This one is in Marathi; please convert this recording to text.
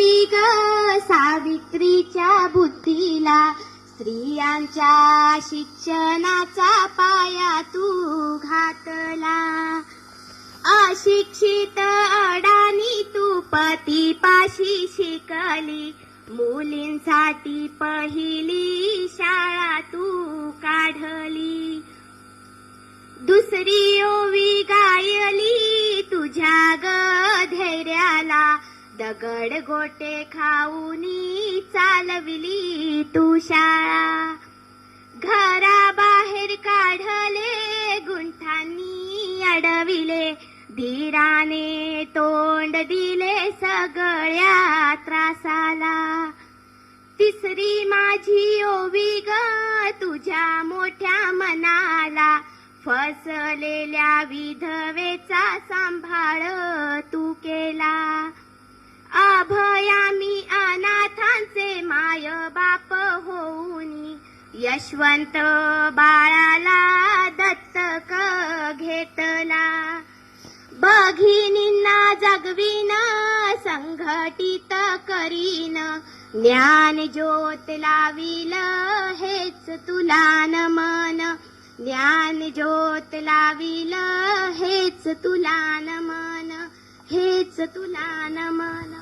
ओवी ग सावित्रीच्या बुद्धीला, स्त्रियांच्या शिक्षणाचा पाया तू घातला. अशिक्षित अडाणी तू पतीपाशी शिकली, मुलींसाठी पहिली शाळा तू काढली. दुसरी ओवी गायली तुझ्या ग धैर्याला, दगड गोटे खाऊनी चालविली तू शाळा. घराबाहेर काढले गुंठांनी अडविले, धीराने तोंड दिले सगळ्या त्रासाला. तिसरी माझी ओवी ग तुझ्या मोठ्या मनाला, फसलेल्या विधवेचा सांभाळ तू केला. अभयामी अनाथांचे माय बाप होऊनी, यशवंत बाळाला दत्तक घेतला. भगिनींना जगवीन संघटित करीन, ज्ञान ज्योत लाविल हेच तुला नमन. ज्ञान ज्योत लाविल हेच तुला नमन, हेच तुला नमन.